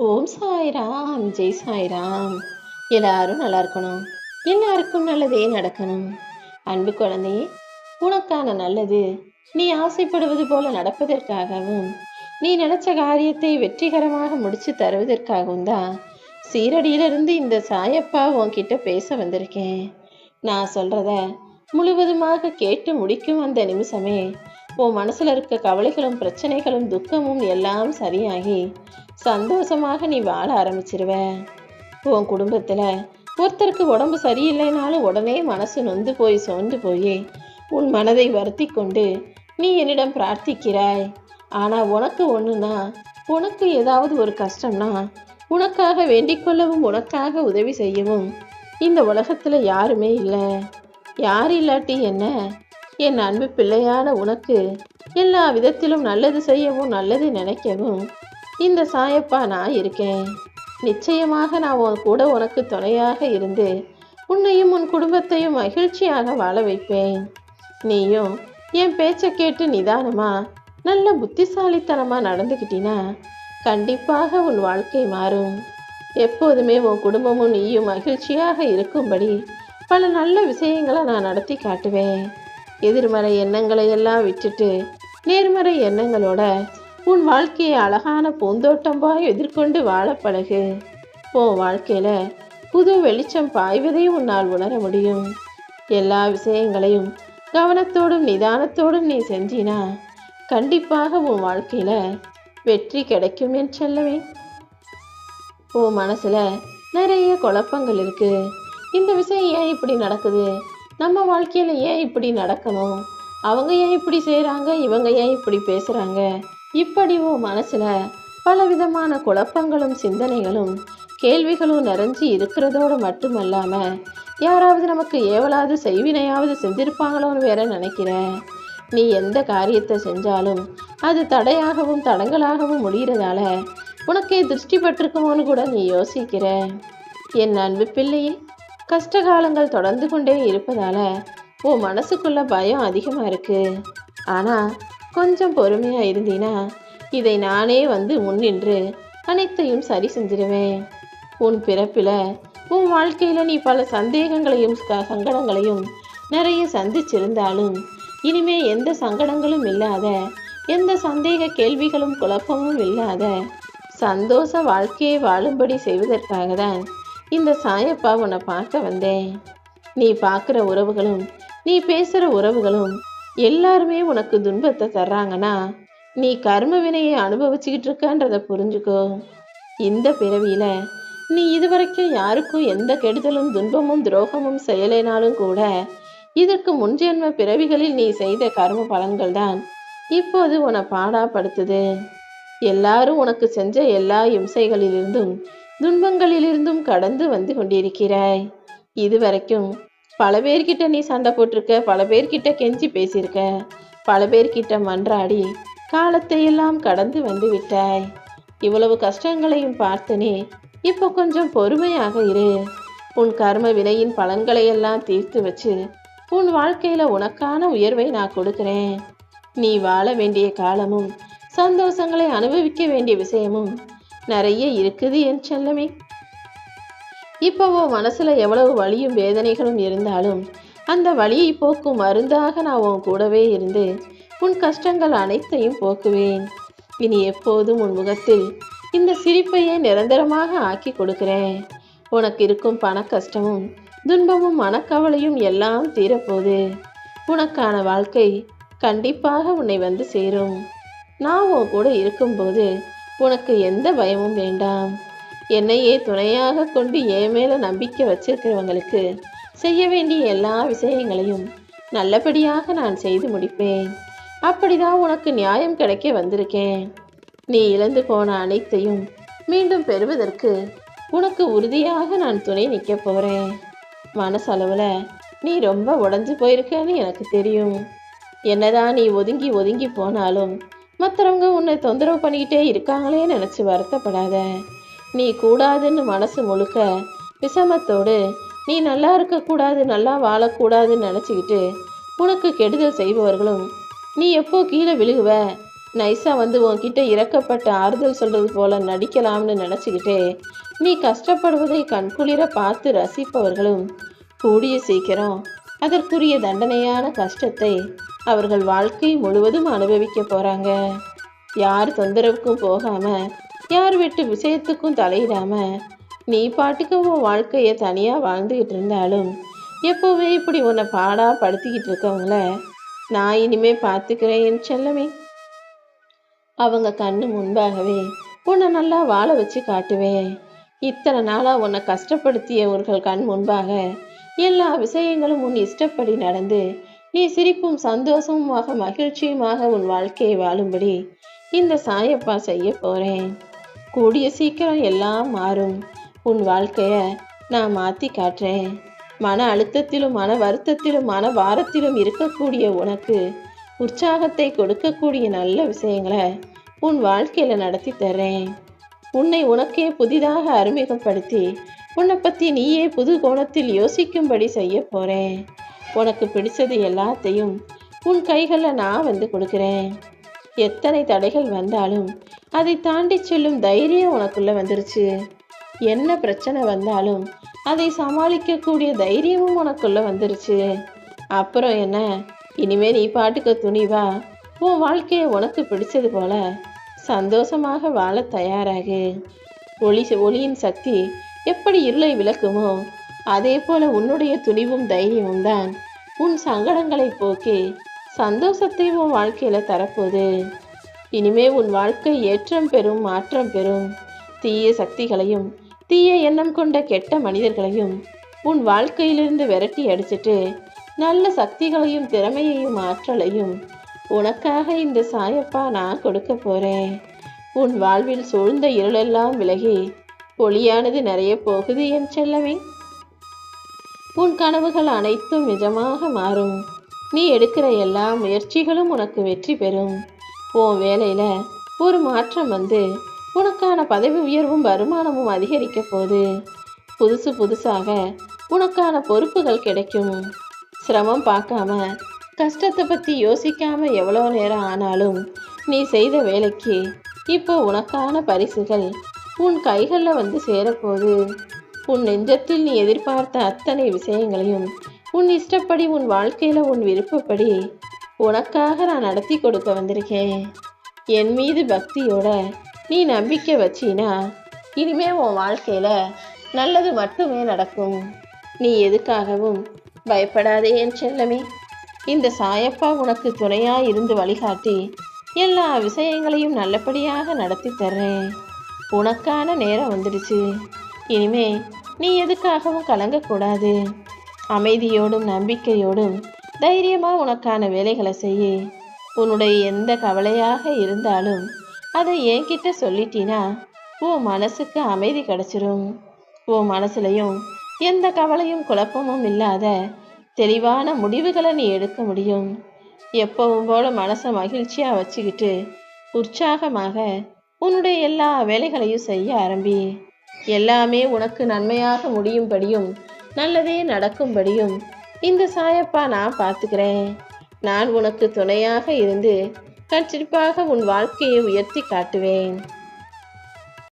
ஓம் சாய்ராம், ஜெய் சாய்ராம். எல்லாரும் நல்லா இருக்கணும். எல்லாருக்கும் நல்லதே நடக்கணும். அன்பு குழந்தையே, உனக்கான நல்லது நீ ஆசைப்படுவது போல நடப்பதற்காகவும், நீ நினைச்ச காரியத்தை வெற்றிகரமாக முடிச்சு தருவதற்காகவும் தான் சீரடியிலிருந்து இந்த சாயப்பா உன்கிட்ட பேச வந்திருக்கேன். நான் சொல்றத முழுவதுமாக கேட்டு முடிக்கும் அந்த நிமிஷமே உன் மனசுல இருக்க கவலைகளும் பிரச்சனைகளும் துக்கமும் எல்லாம் சரியாகி சந்தோஷமாக நீ வாழ ஆரம்பிச்சிருவ. உன் குடும்பத்துல ஒருத்தருக்கு உடம்பு சரியில்லைனாலும் உடனே மனசு நொந்து போய் சோர்ந்து போய் உன் மனதை வருத்தி கொண்டு நீ என்னிடம் பிரார்த்திக்கிறாய். ஆனா உனக்கு ஒண்ணுனா, உனக்கு ஏதாவது ஒரு கஷ்டம்னா உனக்காக வேண்டிக் கொள்ளவும் உனக்காக உதவி செய்யவும் இந்த உலகத்துல யாருமே இல்லை. யார் இல்லாட்டி என்ன, என் அன்பு பிள்ளையான உனக்கு எல்லா விதத்திலும் நல்லது செய்யவும் நல்லது நினைக்கவும் இந்த சாயப்பா நான் இருக்கேன். நிச்சயமாக நான் உன் கூட உனக்கு துணையாக இருந்து உன்னையும் உன் குடும்பத்தையும் மகிழ்ச்சியாக வாழ வைப்பேன். நீயும் என் பேச்சை கேட்டு நிதானமா நல்ல புத்திசாலித்தனமா நடந்துக்கிட்டினா கண்டிப்பாக உன் வாழ்க்கை மாறும். எப்போதுமே உன் குடும்பமும் நீயும் மகிழ்ச்சியாக இருக்கும்படி பல நல்ல விஷயங்களை நான் நடத்தி காட்டுவேன். எதிர்மறை எண்ணங்களை எல்லாம் விட்டுட்டு நேர்மறை எண்ணங்களோட உன் வாழ்க்கையை அழகான பூந்தோட்டமாய் எதிர்கொண்டு வாழ பழகு. உன் வாழ்க்கையில புது வெளிச்சம் பாய்வதை உன்னால் உணர முடியும். எல்லா விஷயங்களையும் கவனத்தோடும் நிதானத்தோடும் நீ செஞ்சினா கண்டிப்பாக உன் வாழ்க்கையில வெற்றி கிடைக்கும் என்று சொல்லவே. உன் மனசுல நிறைய குழப்பங்கள் இருக்கு. இந்த விஷயம் ஏன் இப்படி நடக்குது, நம்ம வாழ்க்கையில ஏன் இப்படி நடக்கணும், அவங்க ஏன் இப்படி செய்யறாங்க, இவங்க ஏன் இப்படி பேசுறாங்க, இப்படி உன் மனசுல பலவிதமான குழப்பங்களும் சிந்தனைகளும் கேள்விகளும் நிறைஞ்சி இருக்கிறதோடு மட்டுமல்லாம யாராவது நமக்கு ஏவலாவது செய்வினையாவது செஞ்சிருப்பாங்களோன்னு வேற நினைக்கிற. நீ எந்த காரியத்தை செஞ்சாலும் அது தடையாகவும் தடங்களாகவும் முடிகிறதால உனக்கே திருஷ்டி பட்டிருக்குமோன்னு கூட நீ யோசிக்கிற. என் அன்பு பிள்ளையே, கஷ்டகாலங்கள் தொடர்ந்து கொண்டே இருப்பதால உன் மனசுக்குள்ள பயம் அதிகமா இருக்கு. ஆனா கொஞ்சம் பொறுமையா இருந்தீனா இதை நானே வந்து முன்னின்று அனைத்தையும் சரி செஞ்சிருவேன். உன் பிறப்பில உன் வாழ்க்கையில நீ பல சந்தேகங்களையும் சங்கடங்களையும் நிறைய சந்திச்சிருந்தாலும் இனிமே எந்த சங்கடங்களும் இல்லாத, எந்த சந்தேக கேள்விகளும் குழப்பமும் இல்லாத சந்தோஷ வாழ்க்கையை வாழும்படி செய்வதற்காக தான் இந்த சாயப்பா உன்னை பார்க்க வந்தேன். நீ பார்க்குற உறவுகளும் நீ பேசுகிற உறவுகளும் எல்லாருமே உனக்கு துன்பத்தை தர்றாங்கன்னா நீ கர்ம வினையை அனுபவிச்சுக்கிட்டு இருக்கன்றதை புரிஞ்சுக்கோ. இந்த பிறவியில நீ இதுவரைக்கும் யாருக்கும் எந்த கெடுதலும் துன்பமும் துரோகமும் செய்யலைனாலும் கூட இதற்கு முன்ஜென்ம பிறவிகளில் நீ செய்த கர்ம பலன்கள் தான் இப்போது உன்னை பாடாப்படுத்துது. எல்லாரும் உனக்கு செஞ்ச எல்லா இம்சைகளிலிருந்தும் துன்பங்களிலிருந்தும் கடந்து வந்து கொண்டிருக்கிறாய். இதுவரைக்கும் பல பேர்கிட்ட நீ சண்டை போட்டிருக்க, பல பேர்கிட்ட கெஞ்சி பேசியிருக்க, பல பேர்கிட்ட மன்றாடி காலத்தை எல்லாம் கடந்து வந்து விட்டாய். இவ்வளவு கஷ்டங்களையும் பார்த்தனே, இப்போ கொஞ்சம் பொறுமையாக இரு. உன் கர்ம வினையின் பலன்களை எல்லாம் தீர்த்து வச்சு உன் வாழ்க்கையில உனக்கான உயர்வை நான் கொடுக்கிறேன். நீ வாழ வேண்டிய காலமும் சந்தோஷங்களை அனுபவிக்க வேண்டிய விஷயமும் நிறைய இருக்குது என் செல்லமே. இப்போ உன் மனசுல எவ்வளவு வலியும் வேதனைகளும் இருந்தாலும் அந்த வலியை போக்கும் மருந்தாக நான் உன் கூடவே இருந்து உன் கஷ்டங்கள் அனைத்தையும் போக்குவேன். இனி எப்போதும் உன் முகத்தில் இந்த சிரிப்பையே நிரந்தரமாக ஆக்கி கொடுக்கிறேன். உனக்கு இருக்கும் பண கஷ்டமும் துன்பமும் மனக்கவலையும் எல்லாம் தீரப்போகுது. உனக்கான வாழ்க்கை கண்டிப்பாக உன்னை வந்து சேரும். நான் உன் கூட இருக்கும்போது உனக்கு எந்த பயமும் வேண்டாம். என்னையே துணையாக கொண்டு என் மேல நம்பிக்கை வச்சிருக்கிறவங்களுக்கு செய்ய வேண்டிய எல்லா விஷயங்களையும் நல்லபடியாக நான் செய்து முடிப்பேன். அப்படிதான் உனக்கு நியாயம் கிடைக்க வந்திருக்கேன். நீ இழந்து போன அனைத்தையும் மீண்டும் பெறுவதற்கு உனக்கு உறுதியாக நான் துணை நிற்க போறேன். மனசளவுல நீ ரொம்ப உடஞ்சு போயிருக்கன்னு எனக்கு தெரியும். என்னதான் நீ ஒதுங்கி ஒதுங்கி போனாலும் மற்றவங்க உன்னை தொந்தரவு பண்ணிக்கிட்டே இருக்காங்களே நினைச்சு வருத்தப்படாத. நீ கூடாதுன்னு மனசு முழுக்க விஷமத்தோடு நீ நல்லா இருக்கக்கூடாது, நல்லா வாழக்கூடாதுன்னு நினச்சிக்கிட்டு உனக்கு கெடுதல் செய்பவர்களும் நீ எப்போ கீழே விழுகுவ, நைஸா வந்து உன்கிட்ட இறக்கப்பட்ட ஆறுதல் சொல்றது போல நடிக்கலாம்னு நினச்சிக்கிட்டே நீ கஷ்டப்படுவதை கண்குளிர பார்த்து ரசிப்பவர்களும் கூடிய சீக்கிரம் அதற்குரிய தண்டனையான கஷ்டத்தை அவர்கள் வாழ்க்கை முழுவதும் அனுபவிக்க போறாங்க. யார் தொந்தரவுக்கும் போகாம, யார் வீட்டு விஷயத்துக்கும் தலையிடாம நீ பாட்டுக்கு உன் வாழ்க்கையை தனியா வாழ்ந்துகிட்டு இருந்தாலும் எப்போவே இப்படி உன்னை பாடா படுத்திக்கிட்டு இருக்கவங்கள நான் இனிமே பார்த்துக்கிறேன் என் செல்லமே. அவங்க கண்ணு முன்பாகவே உன்னை நல்லா வாழ வச்சு காட்டுவேன். இத்தனை நாளா உன்னை கஷ்டப்படுத்தியவர்கள் கண் முன்பாக எல்லா விஷயங்களும் உன் இஷ்டப்படி நடந்து நீ சிரிப்பும் சந்தோஷமுமாக மகிழ்ச்சியுமாக உன் வாழ்க்கையை வாழும்படி இந்த சாயப்பா செய்ய போறேன். கூடிய சீக்கிரம் எல்லாம் மாறும். உன் வாழ்க்கைய நான் மாத்தி காட்டுறேன். மன அழுத்தத்திலும் மன வருத்தத்திலும் மன பாரத்திலும் இருக்கக்கூடிய உனக்கு உற்சாகத்தை கொடுக்கக்கூடிய நல்ல விஷயங்களை உன் வாழ்க்கையில நடத்தி தர்றேன். உன்னை உனக்கே புதிதாக அறிமுகப்படுத்தி உன்னை பத்தி நீயே புது கோணத்தில் யோசிக்கும்படி செய்ய போறேன். உனக்கு பிடிச்சது எல்லாத்தையும் உன் கைகளில் நான் வந்து கொடுக்குறேன். எத்தனை தடைகள் வந்தாலும் அதை தாண்டி செல்லும் தைரியம் உனக்குள்ள வந்துருச்சு. என்ன பிரச்சனை வந்தாலும் அதை சமாளிக்கக்கூடிய தைரியமும் உனக்குள்ள வந்துருச்சு. அப்புறம் என்ன, இனிமே நீ பாட்டுக்கு துணிவா உன் வாழ்க்கையை உனக்கு பிடிச்சது போல சந்தோஷமாக வாழ தயாராகு. ஒளியின் சக்தி எப்படி இருளை விளக்குமோ அதே போல உன்னுடைய துணிவும் தைரியமும் தான் உன் சங்கடங்களை போக்கி சந்தோஷத்தை உன் வாழ்க்கையில தரப்போகுது. இனிமே உன் வாழ்க்கை ஏற்றம் பெறும், மாற்றம் பெறும். தீய சக்திகளையும் தீய எண்ணம் கொண்ட கெட்ட மனிதர்களையும் உன் வாழ்க்கையிலிருந்து விரட்டி அடிச்சிட்டு நல்ல சக்திகளையும் திறமையையும் ஆற்றலையும் உனக்காக இந்த சாயப்பா நான் கொடுக்க போறேன். உன் வாழ்வில் சூழ்ந்த இருளெல்லாம் விலகி ஒளியானது நிறைய போகுது என் செல்லமே. உன் கனவுகள் அனைத்தும் நிஜமாக மாறும். நீ எடுக்கிற எல்லா முயற்சிகளும் உனக்கு வெற்றி பெறும். உன் வேலையில ஒரு மாற்றம் வந்து உனக்கான பதவி உயர்வும் வருமானமும் அதிகரிக்க போகுது. புதுசாக உனக்கான பொறுப்புகள் கிடைக்கும். சிரமம் பார்க்காம கஷ்டத்தை பற்றி யோசிக்காம எவ்வளோ நேரம் ஆனாலும் நீ செய்த வேலைக்கு இப்போ உனக்கான பரிசுகள் உன் கைகளில் வந்து சேரப்போகுது. உன் நெஞ்சத்தில் நீ எதிர்பார்த்த அத்தனை விஷயங்களையும் உன் இஷ்டப்படி உன் வாழ்க்கையில் உன் விருப்பப்படி உனக்காக நான் நடத்தி கொடுக்க வந்திருக்கேன். என் மீது பக்தியோட நீ நம்பிக்கை வச்சினா இனிமே உன் வாழ்க்கையில் நல்லது மட்டுமே நடக்கும். நீ எதுக்காகவும் பயப்படாதே என் செல்லமே. இந்த சாயப்பா உனக்கு துணையா இருந்து வழிகாட்டி எல்லா விஷயங்களையும் நல்லபடியாக நடத்தி தர்றேன். உனக்கான நேரம் வந்துடுச்சு. இனிமே நீ எதுக்காகவும் கலங்கக்கூடாது. அமைதியோடும் நம்பிக்கையோடும் தைரியமாக உனக்கான வேலைகளை செய்ய. உன்னுடைய எந்த கவலையாக இருந்தாலும் அதை என்கிட்ட சொல்லிட்டினா உன் மனசுக்கு அமைதி கிடைச்சிரும். உன் மனசுலையும் எந்த கவலையும் குழப்பமும் இல்லாத தெளிவான முடிவுகளை நீ எடுக்க முடியும். எப்பவும் போல மனசை மகிழ்ச்சியாக வச்சுக்கிட்டு உற்சாகமாக உன்னுடைய எல்லா வேலைகளையும் செய்ய ஆரம்பி. எல்லாமே உனக்கு நன்மையாக முடியும்படியும் நல்லதே நடக்கும்படியும் இந்த சாயப்பா நான் பார்த்துக்கிறேன். நான் உனக்கு துணையாக இருந்து கண்டிப்பாக உன் வாழ்க்கையை உயர்த்தி காட்டுவேன்.